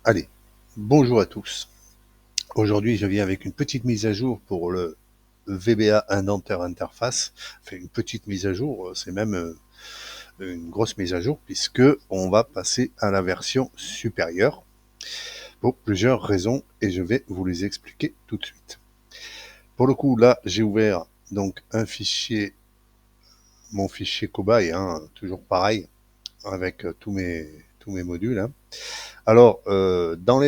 Allez, bonjour à tous. Aujourd'hui, je viens avec une petite mise à jour pour le VBA Indentaire Interface. Enfin, une petite mise à jour, c'est même une grosse mise à jour puisque on va passer à la version supérieure pour plusieurs raisons et je vais vous les expliquer tout de suite. Pour le coup, là, j'ai ouvert donc un fichier, mon fichier cobaye, toujours pareil, avec tous mes modules. Alors, dans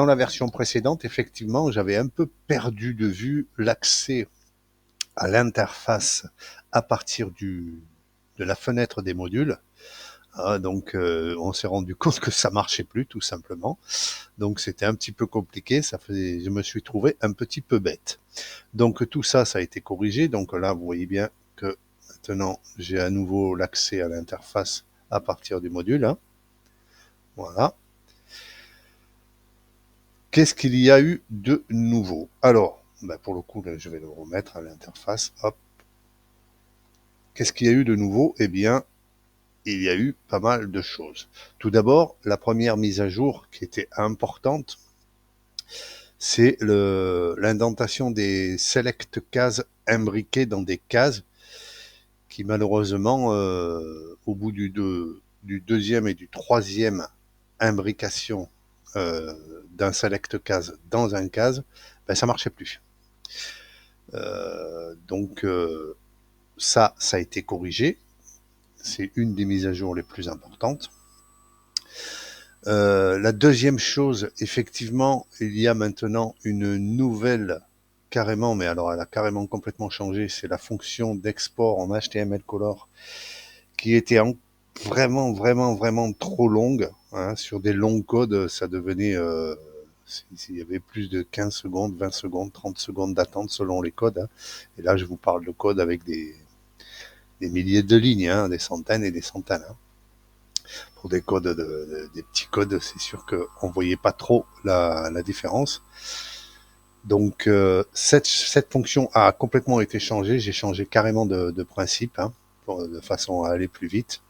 la version précédente, effectivement, j'avais un peu perdu de vue l'accès à l'interface à partir de la fenêtre des modules. Donc, on s'est rendu compte que ça marchait plus, tout simplement. Donc, c'était un petit peu compliqué. Je me suis trouvé un petit peu bête. Donc, tout ça, ça a été corrigé. Donc là, vous voyez bien que maintenant, j'ai à nouveau l'accès à l'interface à partir du module. Voilà. Qu'est-ce qu'il y a eu de nouveau? Alors, pour le coup, là, je vais le remettre à l'interface. Hop. Qu'est-ce qu'il y a eu de nouveau? Eh bien, il y a eu pas mal de choses. Tout d'abord, la première mise à jour qui était importante, c'est l'indentation des select cases imbriquées dans des cases qui malheureusement, au bout du deuxième et du troisième imbrication d'un select case dans un case, ça marchait plus. Donc ça a été corrigé. C'est une des mises à jour les plus importantes. La deuxième chose, effectivement, il y a maintenant une nouvelle carrément, mais alors elle a carrément complètement changé, c'est la fonction d'export en HTML qui était vraiment trop longue. Sur des longs codes, ça devenait... il y avait plus de 15 secondes, 20 secondes, 30 secondes d'attente selon les codes. Et là, je vous parle de codes avec des milliers de lignes, des centaines et des centaines. Pour des codes, des petits codes, c'est sûr qu'on ne voyait pas trop la différence. Donc, cette fonction a complètement été changée. J'ai changé carrément de principe de façon à aller plus vite.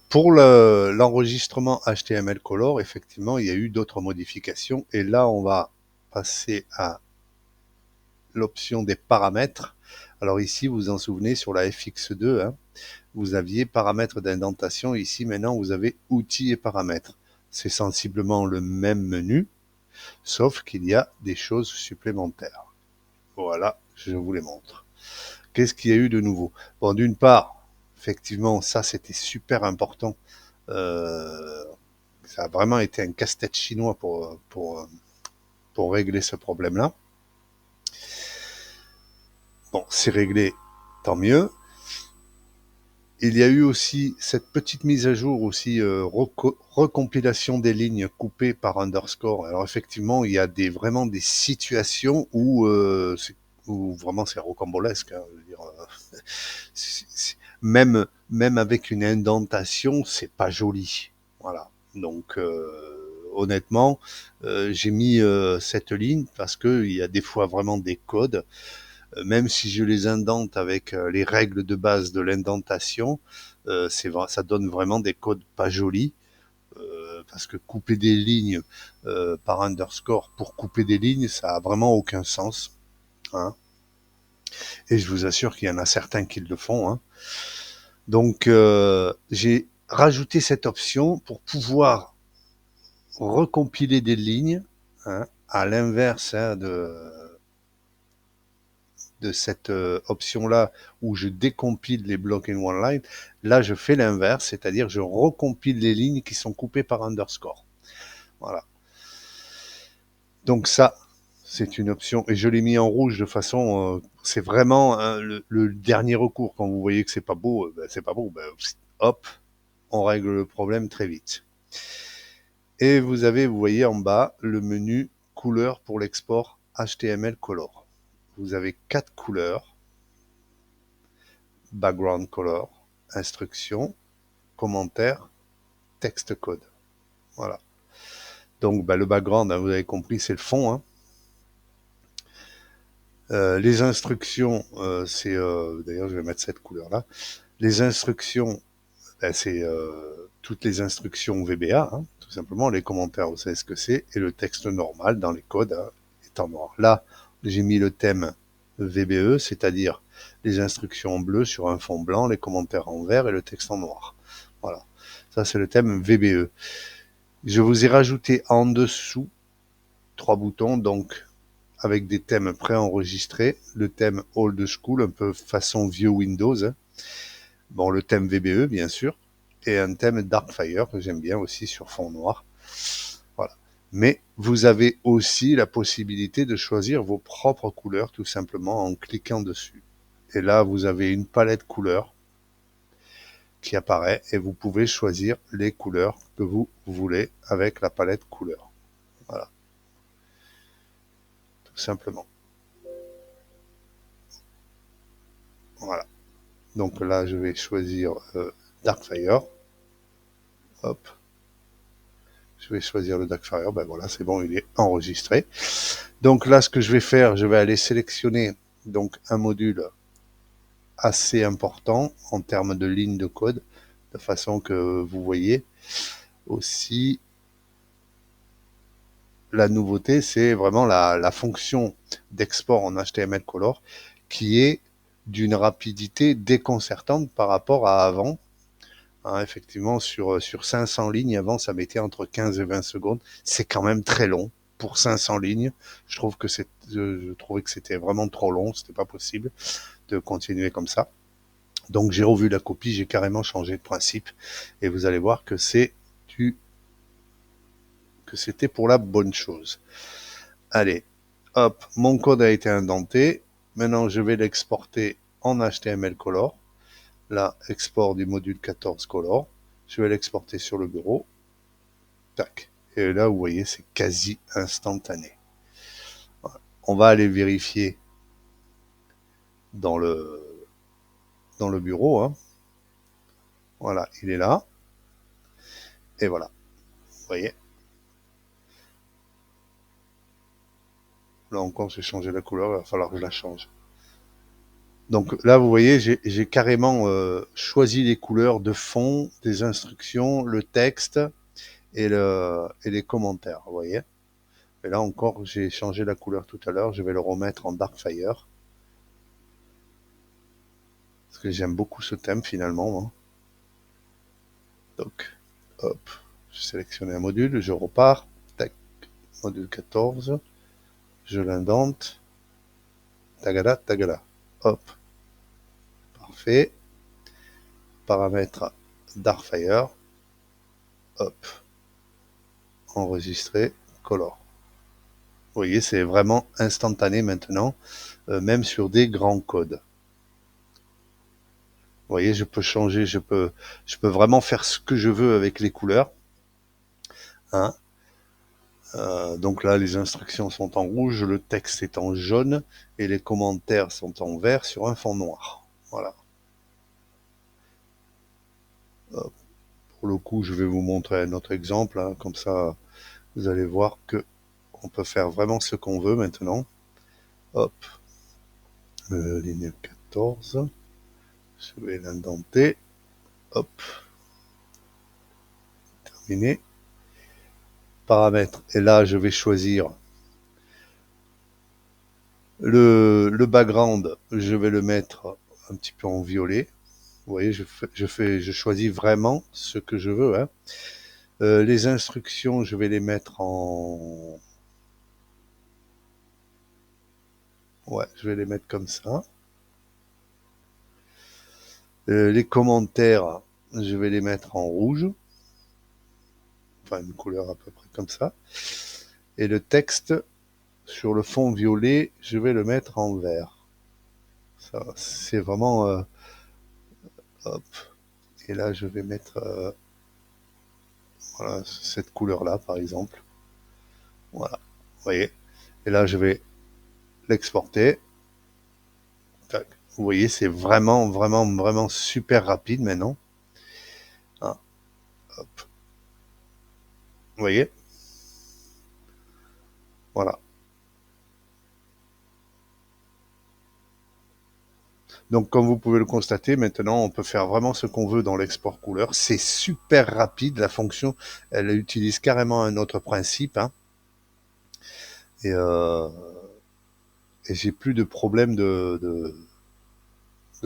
Pour l'enregistrement HTML Color, effectivement, il y a eu d'autres modifications. Et là, on va passer à l'option des paramètres. Alors ici, vous vous en souvenez, sur la FX2, vous aviez paramètres d'indentation. Ici, maintenant, vous avez outils et paramètres. C'est sensiblement le même menu, sauf qu'il y a des choses supplémentaires. Voilà, je vous les montre. Qu'est-ce qu'il y a eu de nouveau? Bon, d'une part, effectivement, ça, c'était super important. Ça a vraiment été un casse-tête chinois pour régler ce problème-là. Bon, c'est réglé, tant mieux. Il y a eu aussi cette petite mise à jour aussi, recompilation des lignes coupées par underscore. Alors effectivement, il y a vraiment des situations où vraiment c'est rocambolesque. Je veux dire, même avec une indentation, c'est pas joli. Voilà. Donc honnêtement, j'ai mis cette ligne parce que il y a des fois vraiment des codes même si je les indente avec les règles de base de l'indentation, ça donne vraiment des codes pas jolis. Parce que couper des lignes par underscore pour couper des lignes, ça a vraiment aucun sens. Et je vous assure qu'il y en a certains qui le font. Donc j'ai rajouté cette option pour pouvoir recompiler des lignes, à l'inverse de cette option-là où je décompile les blocs in one line, là je fais l'inverse, c'est-à-dire je recompile les lignes qui sont coupées par underscore. Voilà. Donc ça, c'est une option, et je l'ai mis en rouge de façon, c'est vraiment le dernier recours. Quand vous voyez que c'est pas beau, c'est pas beau, hop, on règle le problème très vite. Et vous voyez en bas, le menu couleur pour l'export HTML Color. Vous avez 4 couleurs. Background color, instruction, commentaire, texte code. Voilà. Donc le background, vous avez compris, c'est le fond. Les instructions, c'est d'ailleurs je vais mettre cette couleur là. Les instructions, c'est toutes les instructions VBA, hein, tout simplement, les commentaires, vous savez ce que c'est, et le texte normal dans les codes hein, est en noir. Là, j'ai mis le thème VBE, c'est-à-dire les instructions en bleu sur un fond blanc, les commentaires en vert et le texte en noir. Voilà, ça c'est le thème VBE. Je vous ai rajouté en dessous 3 boutons, donc avec des thèmes préenregistrés, le thème Old School, un peu façon vieux Windows, hein. Bon, le thème VBE bien sûr, et un thème Darkfire que j'aime bien aussi sur fond noir. Voilà. Mais vous avez aussi la possibilité de choisir vos propres couleurs tout simplement en cliquant dessus. Et là, vous avez une palette couleurs qui apparaît et vous pouvez choisir les couleurs que vous voulez avec la palette couleurs. Voilà. Tout simplement. Voilà. Donc là, je vais choisir Darkfire. Hop. Je vais choisir le Darkfire. Ben voilà, c'est bon, il est enregistré. Donc là, ce que je vais faire, je vais aller sélectionner donc un module assez important en termes de ligne de code, de façon que vous voyez aussi la nouveauté, c'est vraiment la fonction d'export en HTML Color qui est d'une rapidité déconcertante par rapport à avant. Hein, effectivement, sur 500 lignes, avant, ça mettait entre 15 et 20 secondes. C'est quand même très long pour 500 lignes. Je trouvais que c'était vraiment trop long. C'était pas possible de continuer comme ça. Donc, j'ai revu la copie, j'ai carrément changé de principe. Et vous allez voir que c'était pour la bonne chose. Allez, hop, mon code a été indenté. Maintenant, je vais l'exporter en HTML Color. Là, export du module 14 Color. Je vais l'exporter sur le bureau. Tac. Et là, vous voyez, c'est quasi instantané. Voilà. On va aller vérifier dans le bureau. Hein. Voilà, il est là. Et voilà. Vous voyez. Là encore, j'ai changé la couleur. Il va falloir que je la change. Donc là, vous voyez, j'ai carrément choisi les couleurs de fond, des instructions, le texte et les commentaires. Vous voyez. Et là encore, j'ai changé la couleur tout à l'heure. Je vais le remettre en Darkfire. Parce que j'aime beaucoup ce thème finalement. Hein. Donc, hop, je sélectionne un module, je repars. Tac, module 14. Je l'indente. Tagada, tagada. Hop. Parfait. Paramètres Darkfire. Hop. Enregistrer. Color. Vous voyez, c'est vraiment instantané maintenant, même sur des grands codes. Vous voyez, je peux changer, je peux vraiment faire ce que je veux avec les couleurs. Hein. Donc là, les instructions sont en rouge, le texte est en jaune et les commentaires sont en vert sur un fond noir. Voilà. Pour le coup, je vais vous montrer un autre exemple, hein, comme ça, vous allez voir que on peut faire vraiment ce qu'on veut maintenant. Hop, ligne 14, je vais l'indenter. Hop, terminé. Paramètres. Et là, je vais choisir le background. Je vais le mettre un petit peu en violet. Vous voyez, je choisis vraiment ce que je veux. Hein. Les instructions, je vais les mettre en... Ouais, je vais les mettre comme ça. Les commentaires, je vais les mettre en rouge. Enfin, une couleur à peu près comme ça. Et le texte, sur le fond violet, je vais le mettre en vert. Ça, c'est vraiment... hop. Et là, je vais mettre... voilà, cette couleur-là, par exemple. Voilà. Vous voyez. Et là, je vais l'exporter. Tac. Vous voyez, c'est vraiment, vraiment, vraiment super rapide maintenant. Ah, hop. Vous voyez. Voilà. Donc comme vous pouvez le constater, maintenant on peut faire vraiment ce qu'on veut dans l'export couleur. C'est super rapide, la fonction, elle utilise carrément un autre principe, hein, et, euh, et j'ai plus de problème de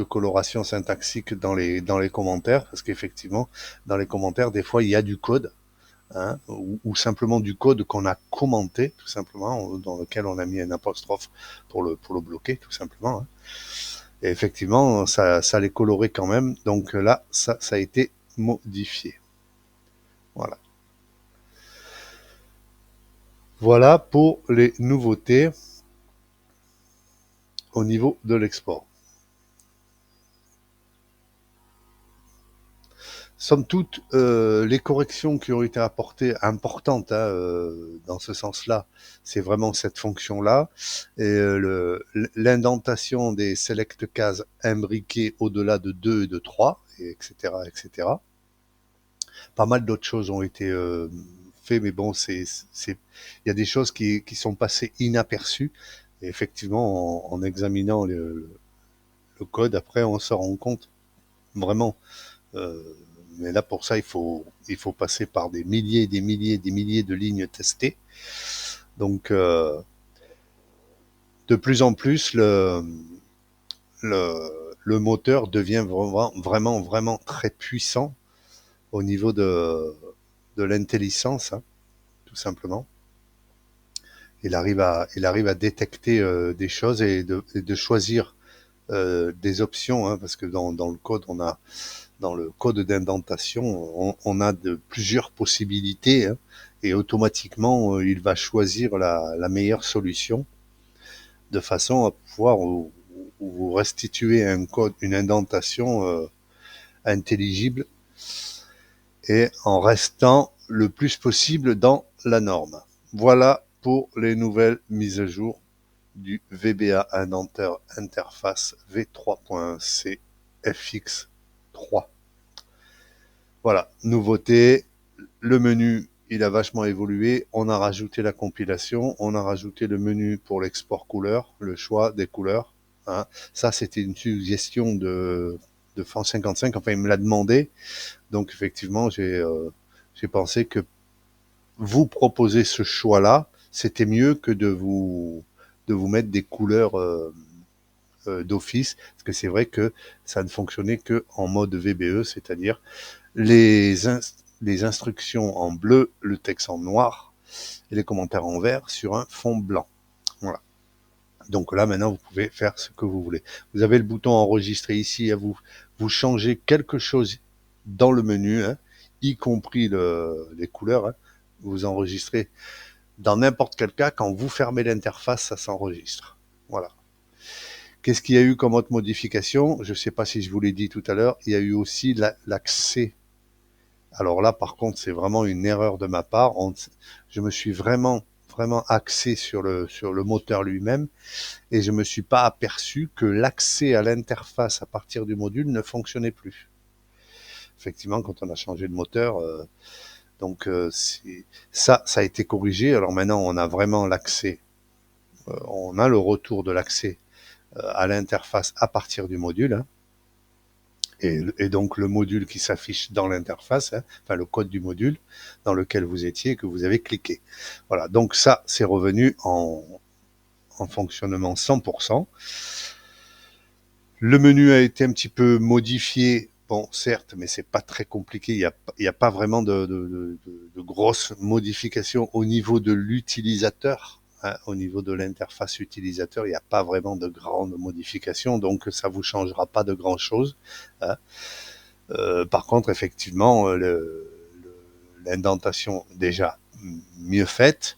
coloration syntaxique dans les commentaires, parce qu'effectivement, dans les commentaires, des fois, il y a du code, hein, ou simplement du code qu'on a commenté, tout simplement, dans lequel on a mis un apostrophe pour le bloquer, tout simplement. Hein. Et effectivement, ça les colorait quand même. Donc là, ça a été modifié. Voilà. Voilà pour les nouveautés au niveau de l'export. Somme toute, les corrections qui ont été apportées, importantes, hein, dans ce sens-là, c'est vraiment cette fonction-là. Et l'indentation des select cases imbriquées au-delà de 2 et de 3, et etc., etc. Pas mal d'autres choses ont été faites, mais bon, il y a des choses qui sont passées inaperçues. Et effectivement, en examinant le code, après, on se rend compte vraiment. Euh, mais là, pour ça, il faut passer par des milliers, des milliers, des milliers de lignes testées. Donc, de plus en plus, le moteur devient vraiment, vraiment, vraiment très puissant au niveau de l'intelligence, hein, tout simplement. Il arrive à détecter des choses et de choisir des options, hein, parce que dans le code, dans le code d'indentation, on a de plusieurs possibilités, hein, et automatiquement, il va choisir la meilleure solution de façon à pouvoir vous restituer un code, une indentation intelligible et en restant le plus possible dans la norme. Voilà pour les nouvelles mises à jour du VBA Indentaire Interface V3.C FX3. Voilà, nouveauté, le menu, il a vachement évolué. On a rajouté la compilation, on a rajouté le menu pour l'export couleur, le choix des couleurs. Hein. Ça, c'était une suggestion de Fan55. Enfin, il me l'a demandé. Donc, effectivement, j'ai pensé que vous proposer ce choix-là, c'était mieux que de vous mettre des couleurs d'office, parce que c'est vrai que ça ne fonctionnait que en mode VBE, c'est-à-dire les, les instructions en bleu, le texte en noir et les commentaires en vert sur un fond blanc. Voilà. Donc là, maintenant, vous pouvez faire ce que vous voulez. Vous avez le bouton enregistrer ici, à vous changez quelque chose dans le menu, hein, y compris les couleurs. Hein. Vous enregistrez dans n'importe quel cas, quand vous fermez l'interface, ça s'enregistre. Voilà. Qu'est-ce qu'il y a eu comme autre modification? Je ne sais pas si je vous l'ai dit tout à l'heure, il y a eu aussi l'accès. Alors là, par contre, c'est vraiment une erreur de ma part. Je me suis vraiment, vraiment axé sur le moteur lui-même et je me suis pas aperçu que l'accès à l'interface à partir du module ne fonctionnait plus. Effectivement, quand on a changé de moteur, donc ça a été corrigé. Alors maintenant, on a vraiment l'accès, on a le retour de l'accès à l'interface à partir du module. Hein. Et donc le module qui s'affiche dans l'interface, hein, enfin le code du module dans lequel vous étiez et que vous avez cliqué. Voilà, donc ça, c'est revenu en fonctionnement 100%. Le menu a été un petit peu modifié, bon, certes, mais c'est pas très compliqué, il y a pas vraiment de grosses modifications au niveau de l'utilisateur. Hein, au niveau de l'interface utilisateur, il n'y a pas vraiment de grandes modifications, donc ça vous changera pas de grand chose. Hein. Par contre, effectivement, l'indentation déjà mieux faite,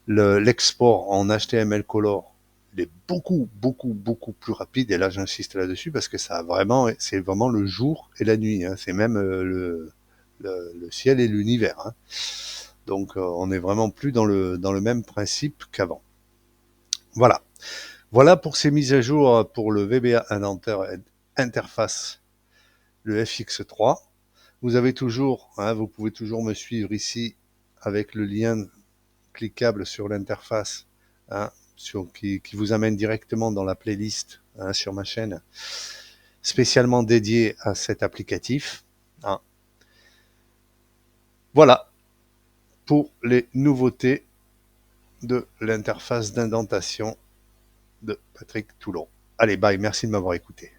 l'export en HTML Color, il est beaucoup, beaucoup, beaucoup plus rapide. Et là, j'insiste là-dessus parce que ça a vraiment, c'est vraiment le jour et la nuit. Hein. C'est même le ciel et l'univers. Hein. Donc, on est vraiment plus dans le même principe qu'avant. Voilà. Voilà pour ces mises à jour pour le VBA Indentaire Interface, le FX3. Vous avez toujours, hein, vous pouvez toujours me suivre ici avec le lien cliquable sur l'interface, hein, qui vous amène directement dans la playlist, hein, sur ma chaîne, spécialement dédiée à cet applicatif. Hein. Voilà pour les nouveautés de l'interface d'indentation de Patrick Toulon. Allez, bye, merci de m'avoir écouté.